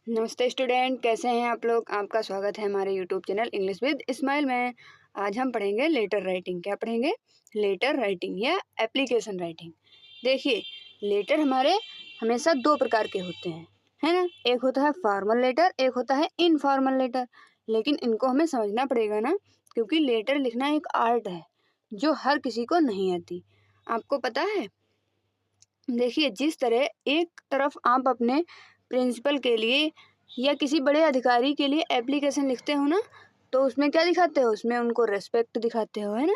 नमस्ते स्टूडेंट, कैसे हैं आप लोग। आपका स्वागत है हमारे YouTube channel English with smile में। आज हम पढ़ेंगे लेटर राइटिंग। क्या पढ़ेंगे? लेटर राइटिंग या एप्लीकेशन राइटिंग। देखिए, लेटर हमारे हमेशा दो प्रकार के होते हैं, है ना। एक होता है फॉर्मल लेटर, एक होता है इनफॉर्मल लेटर। लेकिन इनको हमें समझना पड़ेगा ना, क्योंकि लेटर लिखना एक आर्ट है जो हर किसी को नहीं आती। आपको पता है? देखिए, जिस तरह एक तरफ आप अपने प्रिंसिपल के लिए या किसी बड़े अधिकारी के लिए एप्लीकेशन लिखते हो ना, तो उसमें क्या दिखाते हो? उसमें उनको रिस्पेक्ट दिखाते हो, है ना।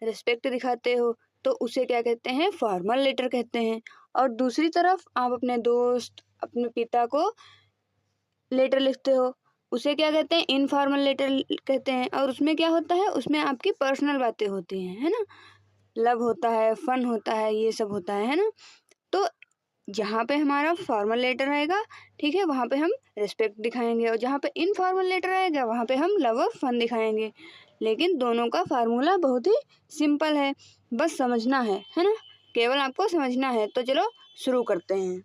रिस्पेक्ट दिखाते हो तो उसे क्या कहते हैं? फॉर्मल लेटर कहते हैं। और दूसरी तरफ आप अपने दोस्त, अपने पिता को लेटर लिखते हो, उसे क्या कहते हैं? इनफॉर्मल लेटर कहते हैं। और उसमें क्या होता है? उसमें आपकी पर्सनल बातें होती हैं, है ना। लव होता है, फन होता है, ये सब होता है ना। तो जहाँ पे हमारा फॉर्मल लेटर आएगा, ठीक है, वहाँ पे हम रिस्पेक्ट दिखाएंगे, और जहाँ पे इनफॉर्मल लेटर आएगा वहाँ पे हम लव और फन दिखाएंगे। लेकिन दोनों का फार्मूला बहुत ही सिंपल है, बस समझना है ना। केवल आपको समझना है। तो चलो शुरू करते हैं।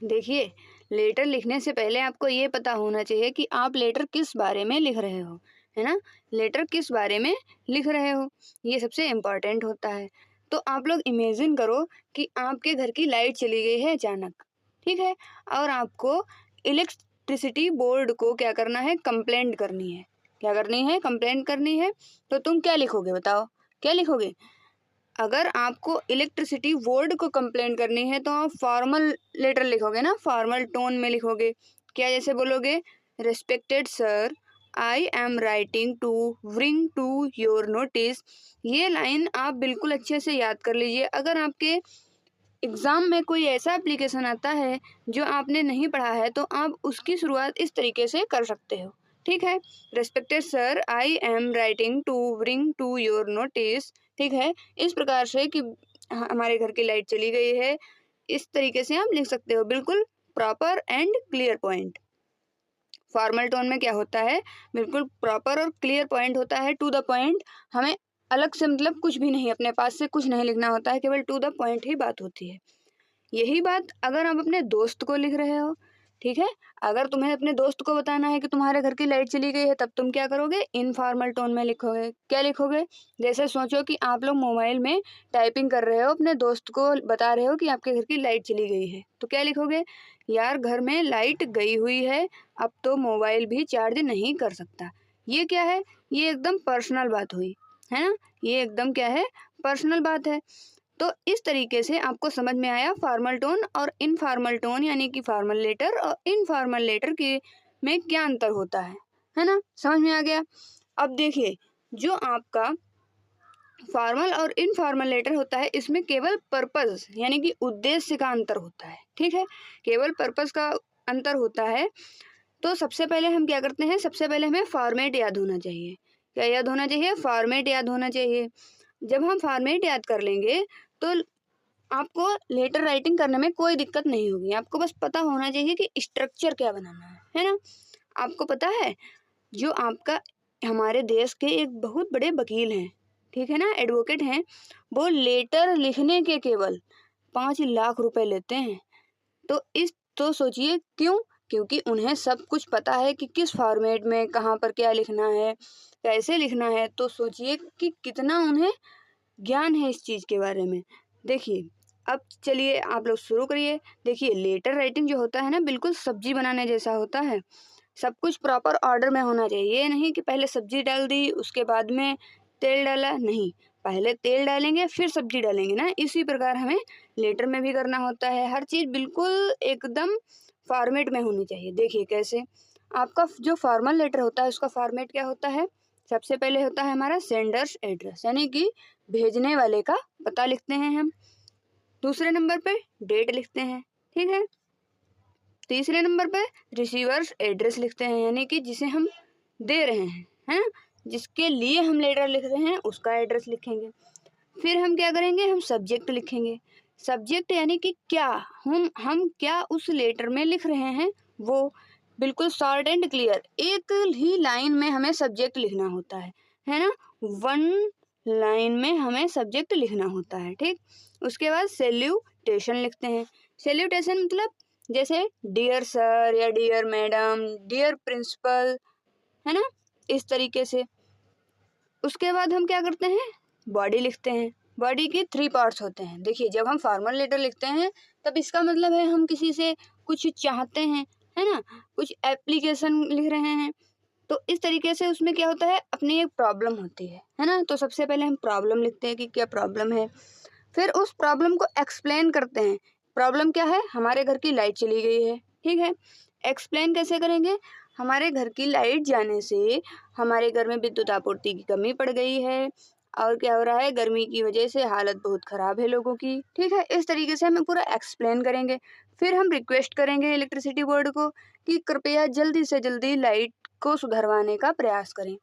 देखिए, लेटर लिखने से पहले आपको ये पता होना चाहिए कि आप लेटर किस बारे में लिख रहे हो, है ना। लेटर किस बारे में लिख रहे हो, ये सबसे इम्पोर्टेंट होता है। तो आप लोग इमेजिन करो कि आपके घर की लाइट चली गई है अचानक, ठीक है, और आपको इलेक्ट्रिसिटी बोर्ड को क्या करना है? कंप्लेंट करनी है। क्या करनी है? कंप्लेंट करनी है। तो तुम क्या लिखोगे? बताओ, क्या लिखोगे? अगर आपको इलेक्ट्रिसिटी बोर्ड को कंप्लेंट करनी है तो आप फॉर्मल लेटर लिखोगे ना, फॉर्मल टोन में लिखोगे। क्या जैसे बोलोगे? Respected sir, I am writing to bring to your notice. ये लाइन आप बिल्कुल अच्छे से याद कर लीजिए। अगर आपके एग्ज़ाम में कोई ऐसा एप्लीकेशन आता है जो आपने नहीं पढ़ा है, तो आप उसकी शुरुआत इस तरीके से कर सकते हो, ठीक है। Respected sir, I am writing to bring to your notice, ठीक है। इस प्रकार से कि हमारे घर की लाइट चली गई है, इस तरीके से आप लिख सकते हो, बिल्कुल proper and clear point. Formal tone में क्या होता है? बिल्कुल प्रॉपर और क्लियर पॉइंट होता है, टू द पॉइंट। हमें अलग से मतलब कुछ भी नहीं, अपने पास से कुछ नहीं लिखना होता है, केवल टू द पॉइंट ही बात होती है। यही बात अगर आप अपने दोस्त को लिख रहे हो, ठीक है, अगर तुम्हें अपने दोस्त को बताना है कि तुम्हारे घर की लाइट चली गई है, तब तुम क्या करोगे? इनफॉर्मल टोन में लिखोगे। क्या लिखोगे? जैसे सोचो कि आप लोग मोबाइल में टाइपिंग कर रहे हो, अपने दोस्त को बता रहे हो कि आपके घर की लाइट चली गई है, तो क्या लिखोगे? यार, घर में लाइट गई हुई है, अब तो मोबाइल भी चार्ज नहीं कर सकता। ये क्या है? ये एकदम पर्सनल बात हुई, है ना। ये एकदम क्या है? पर्सनल बात है। तो इस तरीके से आपको समझ में आया फॉर्मल टोन और इनफॉर्मल टोन, यानी कि फॉर्मल लेटर और इनफॉर्मल लेटर के में क्या अंतर होता है ना। समझ में आ गया। अब देखिए, जो आपका फॉर्मल और इनफॉर्मल लेटर होता है, इसमें केवल पर्पस यानी कि उद्देश्य का अंतर होता है, ठीक है। केवल पर्पस का अंतर होता है। तो सबसे पहले हम क्या करते हैं? सबसे पहले हमें फॉर्मेट याद होना चाहिए। क्या याद होना चाहिए? फॉर्मेट याद होना चाहिए। जब हम फॉर्मेट याद कर लेंगे तो आपको लेटर राइटिंग करने में कोई दिक्कत नहीं होगी। आपको बस पता होना चाहिए कि स्ट्रक्चर क्या बनाना है ना। आपको पता है, जो आपका हमारे देश के एक बहुत बड़े वकील हैं, ठीक है ना, एडवोकेट हैं, वो लेटर लिखने के केवल 5 लाख रुपए लेते हैं। तो सोचिए क्यों? क्योंकि उन्हें सब कुछ पता है कि किस फॉर्मेट में कहाँ पर क्या लिखना है, कैसे लिखना है। तो सोचिए कि कितना उन्हें ज्ञान है इस चीज़ के बारे में। देखिए, अब चलिए आप लोग शुरू करिए। देखिए, लेटर राइटिंग जो होता है ना, बिल्कुल सब्जी बनाने जैसा होता है। सब कुछ प्रॉपर ऑर्डर में होना चाहिए। ये नहीं कि पहले सब्जी डाल दी, उसके बाद में तेल डाला, नहीं, पहले तेल डालेंगे फिर सब्जी डालेंगे ना। इसी प्रकार हमें लेटर में भी करना होता है। हर चीज़ बिल्कुल एकदम फॉर्मेट में होनी चाहिए। देखिए कैसे, आपका जो फॉर्मल लेटर होता है उसका फॉर्मेट क्या होता है? सबसे पहले होता है हमारा सेंडर्स एड्रेस, यानी कि भेजने वाले का पता लिखते हैं हम। दूसरे नंबर पे डेट लिखते हैं, ठीक है। तीसरे नंबर पे रिसीवर्स एड्रेस लिखते हैं, यानी कि जिसे हम दे रहे हैं, है ना, जिसके लिए हम लेटर लिख रहे हैं उसका एड्रेस लिखेंगे। फिर हम क्या करेंगे? हम सब्जेक्ट लिखेंगे। सब्जेक्ट यानी कि क्या हम क्या उस लेटर में लिख रहे हैं, वो बिल्कुल शॉर्ट एंड क्लियर एक ही लाइन में हमें सब्जेक्ट लिखना होता है ना। वन लाइन में हमें सब्जेक्ट लिखना होता है, ठीक। उसके बाद सैल्यूटेशन लिखते हैं। सैल्यूटेशन मतलब जैसे डियर सर या डियर मैडम, डियर प्रिंसिपल, है ना, इस तरीके से। उसके बाद हम क्या करते हैं, बॉडी लिखते हैं। बॉडी के 3 पार्ट्स होते हैं। देखिए, जब हम फॉर्मल लेटर लिखते हैं तब इसका मतलब है हम किसी से कुछ चाहते हैं, है ना, कुछ एप्लीकेशन लिख रहे हैं। तो इस तरीके से उसमें क्या होता है, अपनी एक प्रॉब्लम होती है ना। तो सबसे पहले हम प्रॉब्लम लिखते हैं कि क्या प्रॉब्लम है, फिर उस प्रॉब्लम को एक्सप्लेन करते हैं। प्रॉब्लम क्या है, हमारे घर की लाइट चली गई है, ठीक है। एक्सप्लेन कैसे करेंगे, हमारे घर की लाइट जाने से हमारे घर में विद्युत आपूर्ति की कमी पड़ गई है और क्या हो रहा है, गर्मी की वजह से हालत बहुत ख़राब है लोगों की, ठीक है। इस तरीके से हमें पूरा एक्सप्लेन करेंगे। फिर हम रिक्वेस्ट करेंगे इलेक्ट्रिसिटी बोर्ड को कि कृपया जल्दी से जल्दी लाइट को सुधरवाने का प्रयास करें,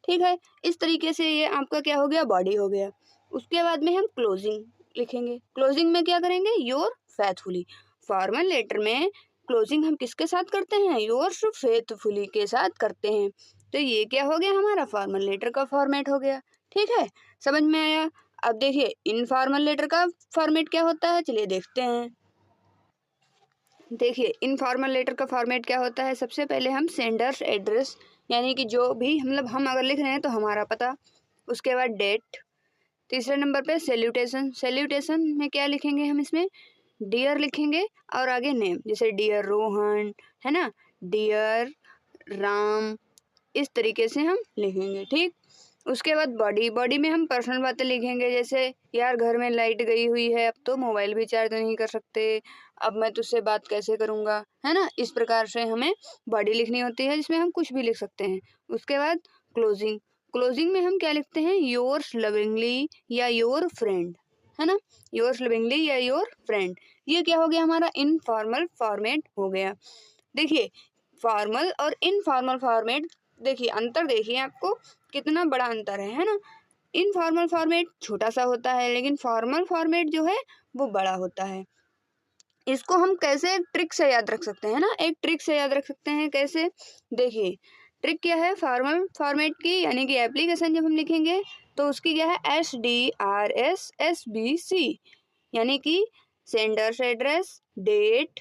ठीक है। इस तरीके से ये आपका क्या हो गया, बॉडी हो गया। उसके बाद में हम क्लोजिंग लिखेंगे। क्लोजिंग में क्या करेंगे, योर फेथफुली। फॉर्मल लेटर में क्लोजिंग हम किसके साथ करते हैं, योर्स फेथफुली के साथ करते हैं। तो ये क्या हो गया, हमारा फॉर्मल लेटर का फॉर्मेट हो गया, ठीक है। समझ में आया। अब देखिए इनफॉर्मल लेटर का फॉर्मेट क्या होता है, चलिए देखते हैं। देखिए इनफॉर्मल लेटर का फॉर्मेट क्या होता है, सबसे पहले हम सेंडर्स एड्रेस, यानी कि जो भी मतलब हम अगर लिख रहे हैं तो हमारा पता, उसके बाद डेट, तीसरे नंबर पे सैल्यूटेशन। सैल्यूटेशन में क्या लिखेंगे हम, इसमें डियर लिखेंगे और आगे नेम, जैसे डियर रोहन, है ना, डियर राम, इस तरीके से हम लिखेंगे, ठीक। उसके बाद बॉडी, बॉडी में हम पर्सनल बातें लिखेंगे, जैसे यार घर में लाइट गई हुई है, अब तो मोबाइल भी चार्ज नहीं कर सकते, अब मैं तुझसे बात कैसे करूँगा, है ना। इस प्रकार से हमें बॉडी लिखनी होती है, जिसमें हम कुछ भी लिख सकते हैं। उसके बाद क्लोजिंग, क्लोजिंग में हम क्या लिखते हैं, योर्स लविंगली या योर फ्रेंड, है ना, योर्स लविंगली या योर फ्रेंड। ये क्या हो गया, हमारा इनफॉर्मल फॉर्मेट हो गया। देखिए फॉर्मल और इनफॉर्मल फॉर्मेट, देखिए अंतर देखिए आपको कितना बड़ा अंतर है ना। इनफॉर्मल फॉर्मेट छोटा सा होता है, लेकिन फॉर्मल फॉर्मेट जो है वो बड़ा होता है। इसको हम कैसे एक ट्रिक से याद रख सकते हैं ना, एक ट्रिक से याद रख सकते हैं, कैसे, देखिए ट्रिक क्या है, फॉर्मल फॉर्मेट की, यानी कि एप्लीकेशन जब हम लिखेंगे तो उसकी क्या है, SDRS SBC, यानी कि sender's address, date,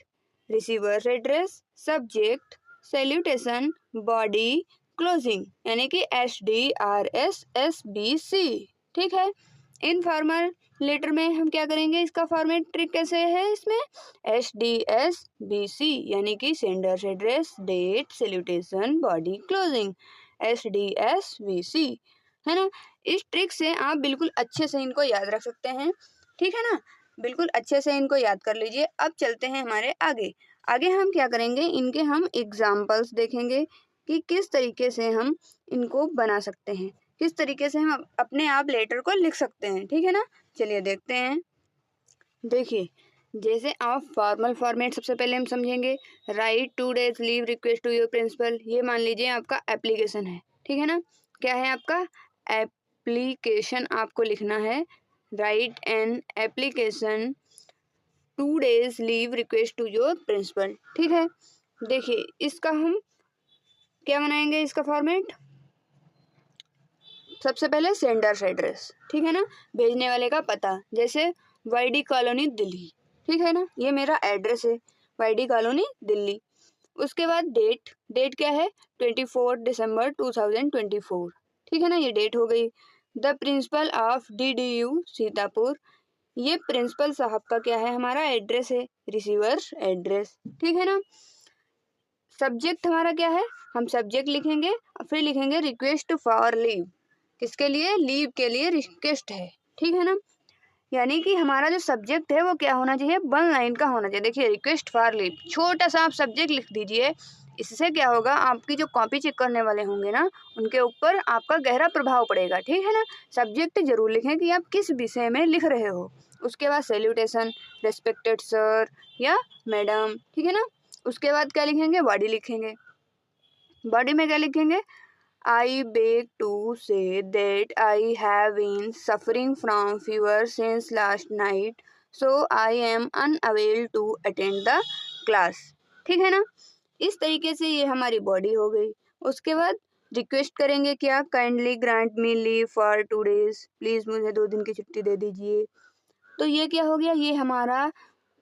receiver's address, subject, salutation, body, closing, यानी कि SDRS SBC, ठीक है। इनफॉर्मल लेटर में हम क्या करेंगे, इसका फॉर्मेट ट्रिक कैसे है, इसमें SDSBC, यानी कि sender's address, date, salutation, body, closing, SDSBC, है ना। इस ट्रिक से आप बिल्कुल अच्छे से इनको याद रख सकते हैं, ठीक है ना, बिल्कुल अच्छे से इनको याद कर लीजिए। अब चलते हैं हमारे आगे। आगे हम क्या करेंगे, इनके हम एग्जाम्पल्स देखेंगे कि किस तरीके से हम इनको बना सकते हैं, किस तरीके से हम अपने आप लेटर को लिख सकते हैं, ठीक है ना। चलिए देखते हैं। देखिए जैसे आप फॉर्मल फॉर्मेट सबसे पहले हम समझेंगे, write 2 days leave request to your principal. ये मान लीजिए आपका एप्लीकेशन है, ठीक है ना, क्या है आपका एप्लीकेशन, आपको लिखना है write an application 2 days leave request to your principal, ठीक है। देखिए इसका हम क्या बनाएंगे, इसका फॉर्मेट, सबसे पहले सेंडर्स एड्रेस, ठीक है ना, भेजने वाले का पता, जैसे YD कॉलोनी दिल्ली, ठीक है ना, ये मेरा एड्रेस है, YD कॉलोनी दिल्ली। उसके बाद डेट, डेट क्या है, 24 दिसंबर 2024, ठीक है ना, ये डेट हो गई। The principle of DDU Sitapur, ये प्रिंसिपल साहब का क्या है, हमारा एड्रेस है, रिसीवर्स एड्रेस, ठीक है ना। सब्जेक्ट हमारा क्या है, हम सब्जेक्ट लिखेंगे और फिर लिखेंगे रिक्वेस्ट फॉर लीव, किसके लिए, लीव के लिए रिक्वेस्ट है, ठीक है ना। यानी कि हमारा जो सब्जेक्ट है वो क्या होना चाहिए, 1 लाइन का होना चाहिए। देखिए रिक्वेस्ट फॉर लीव, छोटा सा आप सब्जेक्ट लिख दीजिए, इससे क्या होगा, आपकी जो कॉपी चेक करने वाले होंगे ना, उनके ऊपर आपका गहरा प्रभाव पड़ेगा, ठीक है ना। सब्जेक्ट जरूर लिखें कि आप किस विषय में लिख रहे हो। उसके बाद सैल्यूटेशन, रेस्पेक्टेड सर या मैडम, ठीक है ना। उसके बाद क्या लिखेंगे, बॉडी लिखेंगे। बॉडी में क्या लिखेंगे, I beg to say that I have been suffering from fever since last night, so I am unable to attend the class, ठीक है ना। इस तरीके से ये हमारी बॉडी हो गई। उसके बाद रिक्वेस्ट करेंगे क्या, kindly grant me leave for 2 days, please मुझे 2 दिन की छुट्टी दे दीजिए। तो ये क्या हो गया, ये हमारा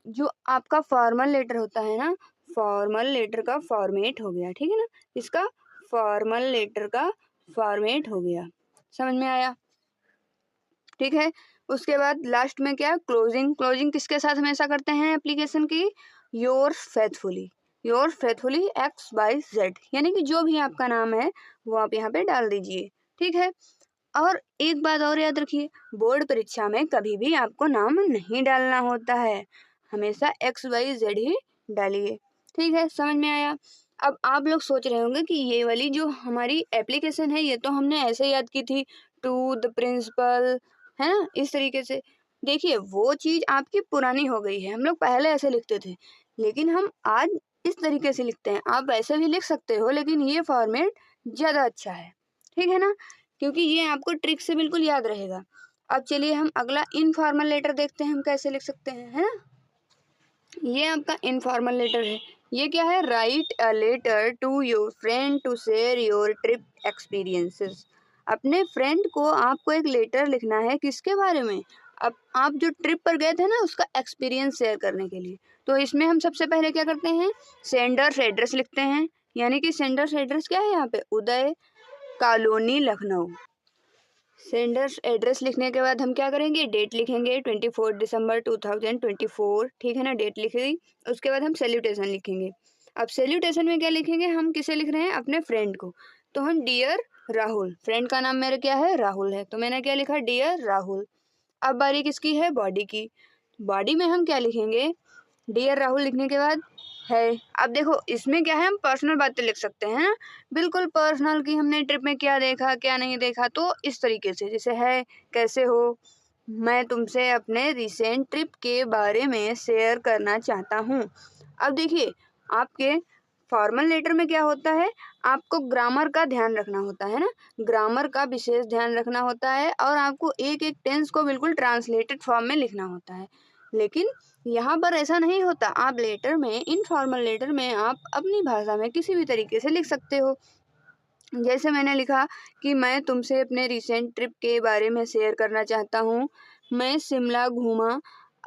जो आपका फॉर्मल लेटर होता है ना, फॉर्मल लेटर का फॉर्मेट हो गया, ठीक है ना, इसका फॉर्मल लेटर का फॉर्मेट हो गया, समझ में आया? ठीक है। उसके बाद लास्ट में क्या, क्लोजिंग। क्लोजिंग किसके साथ हमेशा करते हैं एप्लीकेशन की? Your faithfully, your faithfully XYZ, यानी कि जो भी आपका नाम है वो आप यहाँ पे डाल दीजिए, ठीक है। और एक बात और याद रखिए, बोर्ड परीक्षा में कभी भी आपको नाम नहीं डालना होता है, हमेशा XYZ ही डालिए, ठीक है। समझ में आया? अब आप लोग सोच रहे होंगे कि ये वाली जो हमारी एप्लीकेशन है ये तो हमने ऐसे याद की थी, टू द प्रिंसिपल, है ना, इस तरीके से। देखिए वो चीज आपकी पुरानी हो गई है, हम लोग पहले ऐसे लिखते थे, लेकिन हम आज इस तरीके से लिखते हैं। आप वैसे भी लिख सकते हो, लेकिन ये फॉर्मेट ज्यादा अच्छा है, ठीक है ना, क्योंकि ये आपको ट्रिक से बिल्कुल याद रहेगा। अब चलिए हम अगला इनफॉर्मल लेटर देखते हैं, हम कैसे लिख सकते हैं, है ना। ये आपका इनफॉर्मल लेटर है। ये क्या है? Write a letter to your friend to share your trip experiences. अपने फ्रेंड को आपको एक लेटर लिखना है, किसके बारे में? अब आप जो ट्रिप पर गए थे ना, उसका एक्सपीरियंस शेयर करने के लिए। तो इसमें हम सबसे पहले क्या करते हैं, सेंडर्स एड्रेस लिखते हैं, यानी कि सेंडर्स एड्रेस क्या है यहाँ पे? उदय कॉलोनी लखनऊ। सेंडर्स एड्रेस लिखने के बाद हम क्या करेंगे, डेट लिखेंगे 24 दिसंबर 2024, ठीक है ना, डेट लिख दी। उसके बाद हम सैल्यूटेशन लिखेंगे। अब सैल्यूटेशन में क्या लिखेंगे, हम किसे लिख रहे हैं? अपने फ्रेंड को। तो हम डियर राहुल, फ्रेंड का नाम मेरा क्या है? राहुल है, तो मैंने क्या लिखा? डियर राहुल। अब बारी किसकी है? बॉडी की। बॉडी में हम क्या लिखेंगे? डियर राहुल लिखने के बाद है। अब देखो इसमें क्या है, हम पर्सनल बातें लिख सकते हैं ना, बिल्कुल पर्सनल, कि हमने ट्रिप में क्या देखा क्या नहीं देखा। तो इस तरीके से, जैसे है, कैसे हो, मैं तुमसे अपने रिसेंट ट्रिप के बारे में शेयर करना चाहता हूँ। अब देखिए आपके फॉर्मल लेटर में क्या होता है, आपको ग्रामर का ध्यान रखना होता है ना, ग्रामर का विशेष ध्यान रखना होता है, और आपको एक एक टेंस को बिल्कुल ट्रांसलेटेड फॉर्म में लिखना होता है। लेकिन यहाँ पर ऐसा नहीं होता, आप लेटर में, इनफॉर्मल लेटर में आप अपनी भाषा में किसी भी तरीके से लिख सकते हो। जैसे मैंने लिखा कि मैं तुमसे अपने रिसेंट ट्रिप के बारे में शेयर करना चाहता हूँ। मैं शिमला घूमा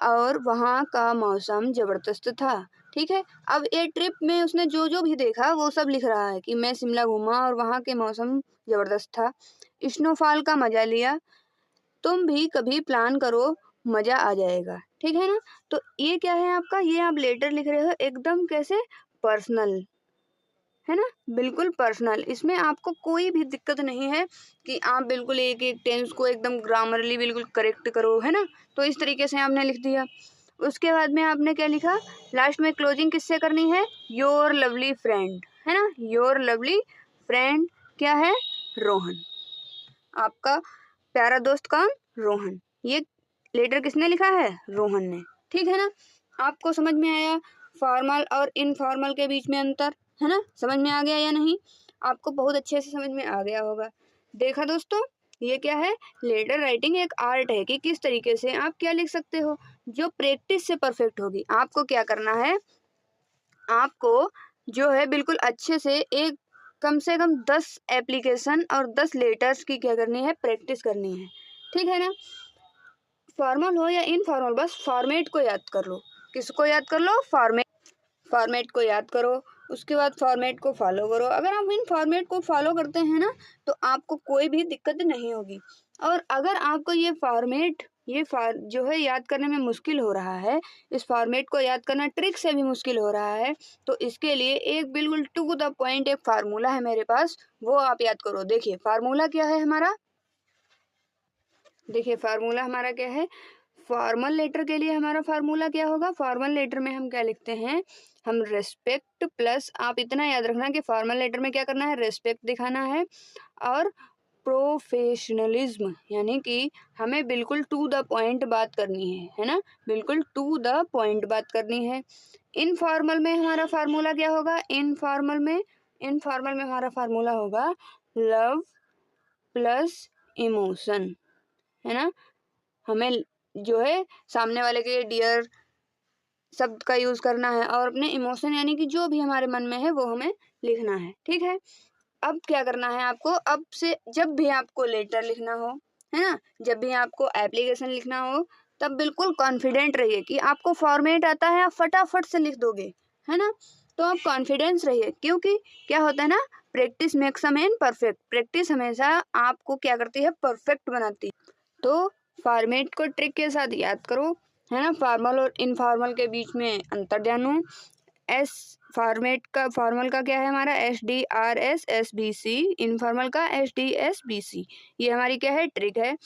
और वहाँ का मौसम ज़बरदस्त था, ठीक है। अब ये ट्रिप में उसने जो जो भी देखा वो सब लिख रहा है कि मैं शिमला घूमा और वहाँ के मौसम ज़बरदस्त था, स्नोफॉल का मज़ा लिया, तुम भी कभी प्लान करो, मज़ा आ जाएगा, ठीक है ना। तो ये क्या है आपका, ये आप लेटर लिख रहे हो एकदम कैसे, पर्सनल, है ना, बिल्कुल पर्सनल। इसमें आपको कोई भी दिक्कत नहीं है कि आप बिल्कुल एक एक टेंस को एकदम ग्रामरली बिल्कुल करेक्ट करो, है ना। तो इस तरीके से आपने लिख दिया। उसके बाद में आपने क्या लिखा, लास्ट में क्लोजिंग किससे करनी है? योर लवली फ्रेंड, है ना, योर लवली फ्रेंड क्या है? रोहन, आपका प्यारा दोस्त कौन? रोहन। ये लेटर किसने लिखा है? रोहन ने, ठीक है ना। आपको समझ में आया फॉर्मल और इनफॉर्मल के बीच में अंतर, है ना, समझ में आ गया या नहीं? आपको बहुत अच्छे से समझ में आ गया होगा। देखा दोस्तों, ये क्या है, लेटर राइटिंग एक आर्ट है कि किस तरीके से आप क्या लिख सकते हो, जो प्रैक्टिस से परफेक्ट होगी। आपको क्या करना है, आपको जो है बिल्कुल अच्छे से एक कम से कम 10 एप्लीकेशन और 10 लेटर्स की क्या करनी है, प्रैक्टिस करनी है, ठीक है ना। फॉर्मल हो या इनफॉर्मल, बस फॉर्मेट को याद कर लो। किसको याद कर लो? फॉर्मेट को याद करो। उसके बाद फॉर्मेट को फॉलो करो। अगर आप इन फॉर्मेट को फॉलो करते हैं ना, तो आपको कोई भी दिक्कत नहीं होगी। और अगर आपको ये फॉर्मेट जो है याद करने में मुश्किल हो रहा है, इस फॉर्मेट को याद करना ट्रिक से भी मुश्किल हो रहा है, तो इसके लिए एक बिल्कुल टू द पॉइंट एक फार्मूला है मेरे पास, वो आप याद करो। देखिए फार्मूला क्या है हमारा, देखिए फार्मूला हमारा क्या है, फॉर्मल लेटर के लिए हमारा फार्मूला क्या होगा, फॉर्मल लेटर में हम क्या लिखते हैं, हम रेस्पेक्ट प्लस, आप इतना याद रखना कि फॉर्मल लेटर में क्या करना है, रेस्पेक्ट दिखाना है, और प्रोफेशनलिज्म, यानी कि हमें बिल्कुल टू द पॉइंट बात करनी है ना, बिल्कुल टू द पॉइंट बात करनी है। इनफॉर्मल में हमारा फार्मूला क्या होगा, इनफॉर्मल में हमारा फार्मूला होगा लव प्लस इमोशन, है ना। हमें जो है सामने वाले के डियर शब्द का यूज करना है, और अपने इमोशन यानी कि जो भी हमारे मन में है वो हमें लिखना है, ठीक है। अब क्या करना है आपको, अब से जब भी आपको लेटर लिखना हो, है ना, जब भी आपको एप्लीकेशन लिखना हो, तब बिल्कुल कॉन्फिडेंट रहिए कि आपको फॉर्मेट आता है, आप फटाफट से लिख दोगे, है ना। तो आप कॉन्फिडेंस रहिए, क्योंकि क्या होता है ना, practice makes a man perfect. Practice हमेशा आपको क्या करती है, परफेक्ट बनाती है। तो फॉर्मेट को ट्रिक के साथ याद करो, है ना। फॉर्मल और इनफॉर्मल के बीच में अंतर जानो। फॉर्मल का क्या है हमारा SDRS SBC, इनफॉर्मल का SDSBC। ये हमारी क्या है, ट्रिक है।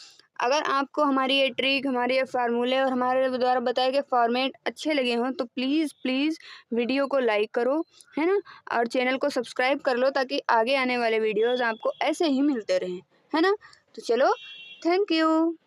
अगर आपको हमारी ये ट्रिक, हमारे ये फार्मूले और हमारे द्वारा बताए गए फॉर्मेट अच्छे लगे हों तो प्लीज़ वीडियो को लाइक करो, है ना, और चैनल को सब्सक्राइब कर लो, ताकि आगे आने वाले वीडियोज़ आपको ऐसे ही मिलते रहें, है ना। तो चलो, थैंक यू।